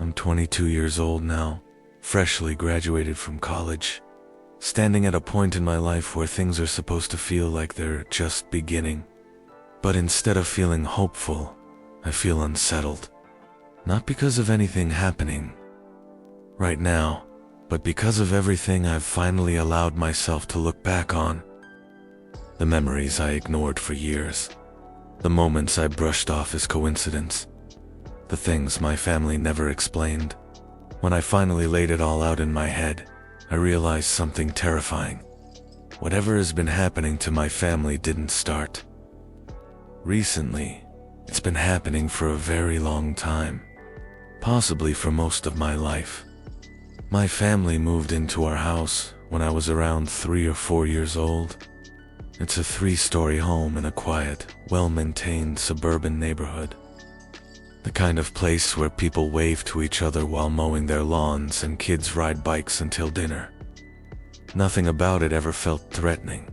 I'm 22 years old now, freshly graduated from college, standing at a point in my life where things are supposed to feel like they're just beginning. But instead of feeling hopeful, I feel unsettled. Not because of anything happening right now, but because of everything I've finally allowed myself to look back on. The memories I ignored for years. The moments I brushed off as coincidence. The things my family never explained. When I finally laid it all out in my head, I realized something terrifying. Whatever has been happening to my family didn't start recently. It's been happening for a very long time. Possibly for most of my life. My family moved into our house when I was around 3 or 4 years old. It's a 3-story home in a quiet, well-maintained suburban neighborhood. The kind of place where people wave to each other while mowing their lawns and kids ride bikes until dinner. Nothing about it ever felt threatening.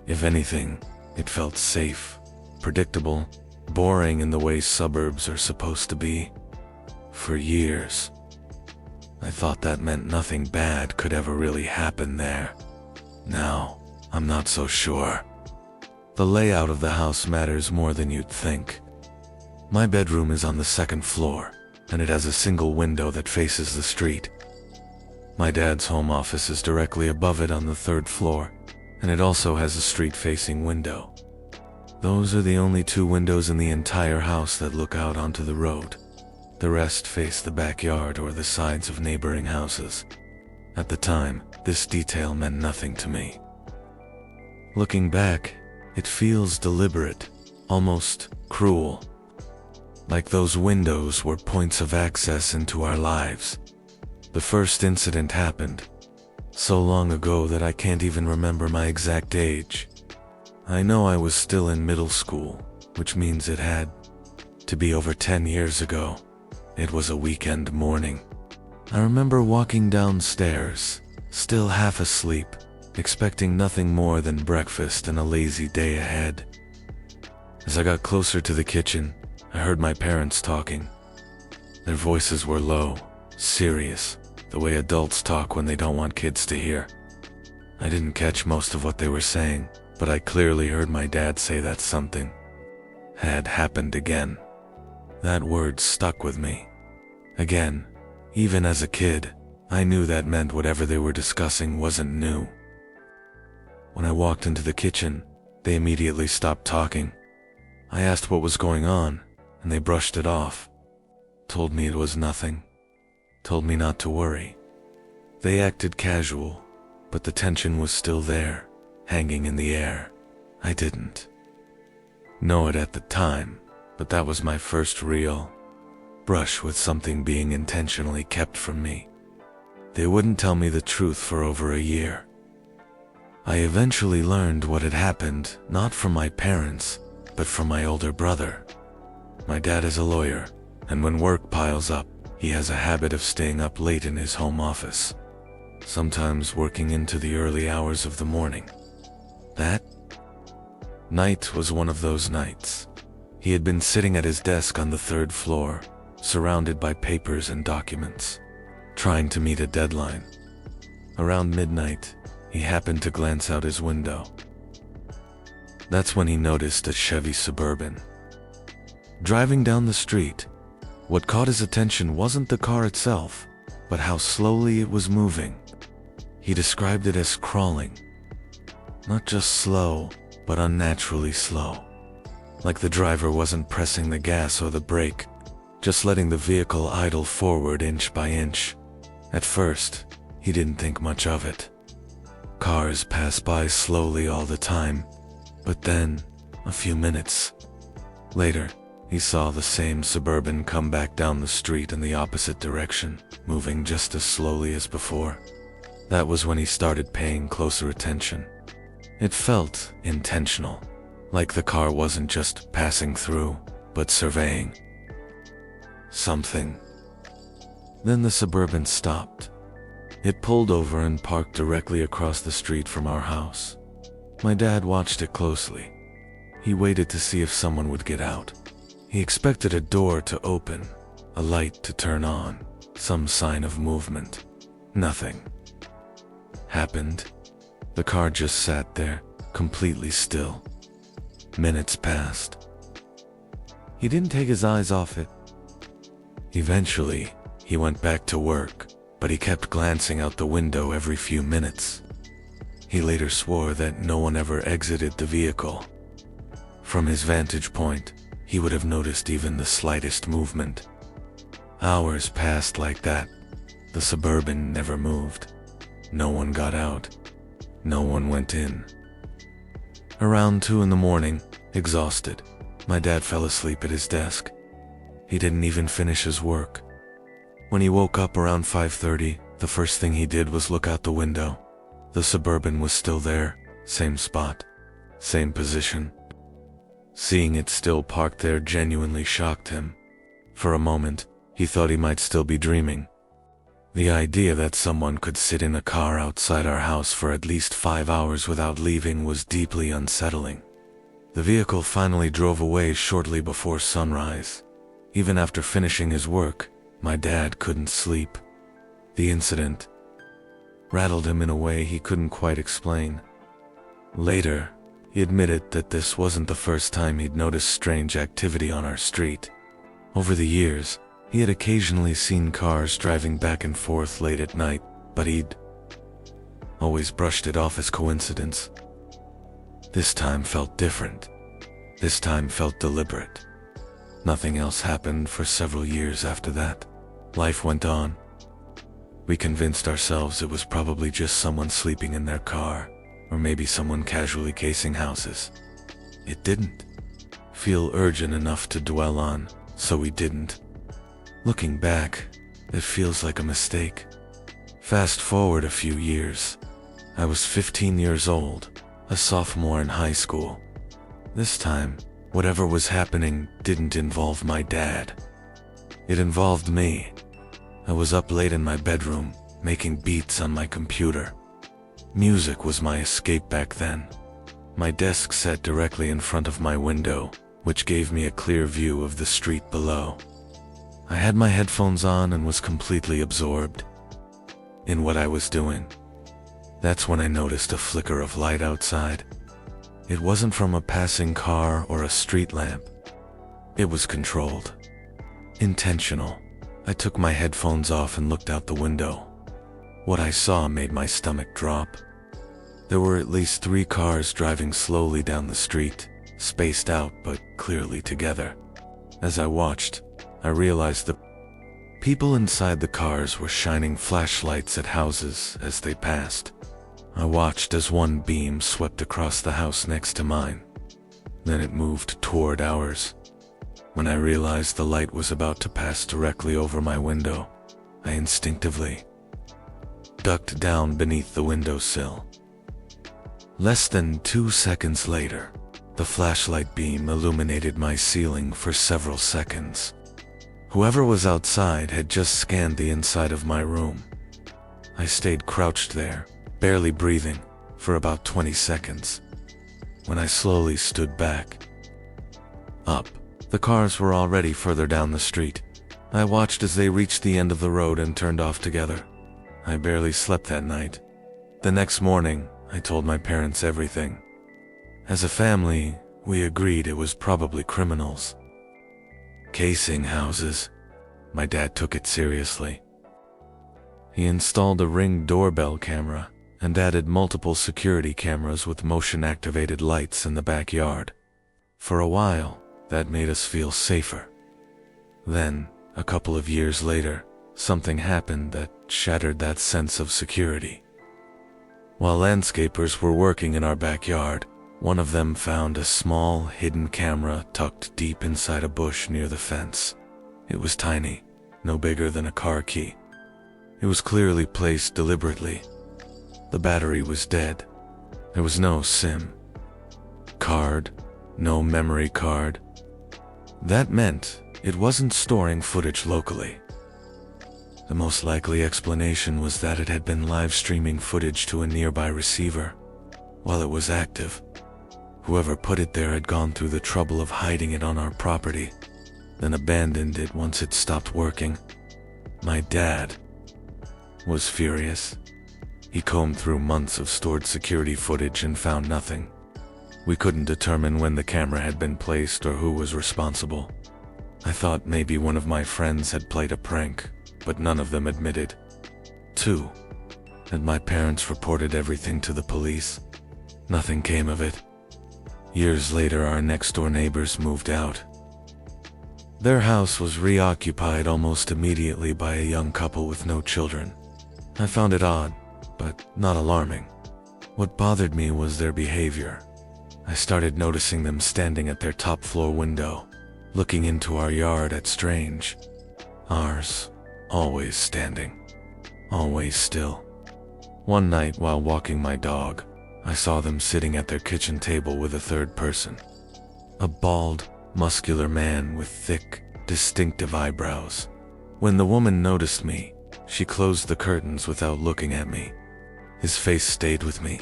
If anything, it felt safe, predictable, boring in the way suburbs are supposed to be. For years, I thought that meant nothing bad could ever really happen there. Now, I'm not so sure. The layout of the house matters more than you'd think. My bedroom is on the 2nd floor, and it has a single window that faces the street. My dad's home office is directly above it on the 3rd floor, and it also has a street-facing window. Those are the only 2 windows in the entire house that look out onto the road. The rest face the backyard or the sides of neighboring houses. At the time, this detail meant nothing to me. Looking back, it feels deliberate, almost cruel. Like those windows were points of access into our lives. The first incident happened so long ago that I can't even remember my exact age. I know I was still in middle school, which means it had to be over 10 years ago. It was a weekend morning. I remember walking downstairs, still half asleep, expecting nothing more than breakfast and a lazy day ahead. As I got closer to the kitchen, I heard my parents talking. Their voices were low, serious, the way adults talk when they don't want kids to hear. I didn't catch most of what they were saying, but I clearly heard my dad say that something had happened again. That word stuck with me. Again, even as a kid, I knew that meant whatever they were discussing wasn't new. When I walked into the kitchen, they immediately stopped talking. I asked what was going on, and they brushed it off. Told me it was nothing. Told me not to worry. They acted casual, but the tension was still there, hanging in the air. I didn't know it at the time, but that was my first real brush with something being intentionally kept from me. They wouldn't tell me the truth for over a year. I eventually learned what had happened, not from my parents, but from my older brother. My dad is a lawyer, and when work piles up, he has a habit of staying up late in his home office, sometimes working into the early hours of the morning. That night was one of those nights. He had been sitting at his desk on the 3rd floor, surrounded by papers and documents, trying to meet a deadline. Around midnight, he happened to glance out his window. That's when he noticed a Chevy Suburban driving down the street. What caught his attention wasn't the car itself, but how slowly it was moving. He described it as crawling. Not just slow, but unnaturally slow. Like the driver wasn't pressing the gas or the brake, just letting the vehicle idle forward inch by inch. At first, he didn't think much of it. Cars pass by slowly all the time, but then, a few minutes later, he saw the same Suburban come back down the street in the opposite direction, moving just as slowly as before. That was when he started paying closer attention. It felt intentional, like the car wasn't just passing through, but surveying something. Then the Suburban stopped. It pulled over and parked directly across the street from our house. My dad watched it closely. He waited to see if someone would get out. He expected a door to open, a light to turn on, some sign of movement. Nothing happened. The car just sat there, completely still. Minutes passed. He didn't take his eyes off it. Eventually, he went back to work, but he kept glancing out the window every few minutes. He later swore that no one ever exited the vehicle. From his vantage point, he would have noticed even the slightest movement. Hours passed like that. The Suburban never moved. No one got out. No one went in. Around 2 in the morning, exhausted, my dad fell asleep at his desk. He didn't even finish his work. When he woke up around 5:30, the first thing he did was look out the window. The Suburban was still there, same spot, same position. Seeing it still parked there genuinely shocked him. For a moment, he thought he might still be dreaming. The idea that someone could sit in a car outside our house for at least 5 hours without leaving was deeply unsettling. The vehicle finally drove away shortly before sunrise. Even after finishing his work, my dad couldn't sleep. The incident rattled him in a way he couldn't quite explain. Later, he admitted that this wasn't the first time he'd noticed strange activity on our street. Over the years, he had occasionally seen cars driving back and forth late at night, but he'd always brushed it off as coincidence. This time felt different. This time felt deliberate. Nothing else happened for several years after that. Life went on. We convinced ourselves it was probably just someone sleeping in their car, or maybe someone casually casing houses. It didn't feel urgent enough to dwell on, so we didn't. Looking back, it feels like a mistake. Fast forward a few years. I was 15 years old, a sophomore in high school. This time, whatever was happening didn't involve my dad. It involved me. I was up late in my bedroom, making beats on my computer. Music was my escape back then. My desk sat directly in front of my window, which gave me a clear view of the street below. I had my headphones on and was completely absorbed in what I was doing. That's when I noticed a flicker of light outside. It wasn't from a passing car or a street lamp. It was controlled. Intentional. I took my headphones off and looked out the window. What I saw made my stomach drop. There were at least 3 cars driving slowly down the street, spaced out but clearly together. As I watched, I realized the people inside the cars were shining flashlights at houses as they passed. I watched as one beam swept across the house next to mine. Then it moved toward ours. When I realized the light was about to pass directly over my window, I instinctively ducked down beneath the windowsill. Less than 2 seconds later, the flashlight beam illuminated my ceiling for several seconds. Whoever was outside had just scanned the inside of my room. I stayed crouched there, barely breathing, for about 20 seconds. When I slowly stood back up, the cars were already further down the street. I watched as they reached the end of the road and turned off together. I barely slept that night. The next morning, I told my parents everything. As a family, we agreed it was probably criminals casing houses. My dad took it seriously. He installed a Ring doorbell camera and added multiple security cameras with motion-activated lights in the backyard. For a while, that made us feel safer. Then, a couple of years later, something happened that shattered that sense of security. While landscapers were working in our backyard, one of them found a small, hidden camera tucked deep inside a bush near the fence. It was tiny, no bigger than a car key. It was clearly placed deliberately. The battery was dead. There was no SIM card, no memory card. That meant it wasn't storing footage locally. The most likely explanation was that it had been live streaming footage to a nearby receiver. While it was active, whoever put it there had gone through the trouble of hiding it on our property. then abandoned it once it stopped working. My dad was furious. He combed through months of stored security footage and found nothing. We couldn't determine when the camera had been placed or who was responsible. I thought maybe one of my friends had played a prank, but none of them admitted. 2. And my parents reported everything to the police. Nothing came of it. Years later, our next-door neighbors moved out. Their house was reoccupied almost immediately by a young couple with no children. I found it odd, but not alarming. What bothered me was their behavior. I started noticing them standing at their top floor window, looking into our yard at strange. Ours, always standing, always still. One night while walking my dog, I saw them sitting at their kitchen table with a third person. A bald, muscular man with thick, distinctive eyebrows. When the woman noticed me, she closed the curtains without looking at me. His face stayed with me.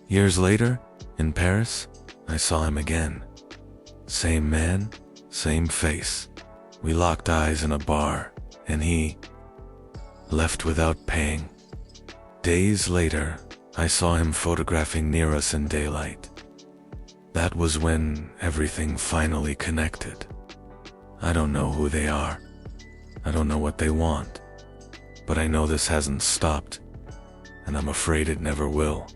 Years later, in Paris, I saw him again. Same man, same face. We locked eyes in a bar, and he left without paying. Days later, I saw him photographing near us in daylight. That was when everything finally connected. I don't know who they are. I don't know what they want. But I know this hasn't stopped, and I'm afraid it never will.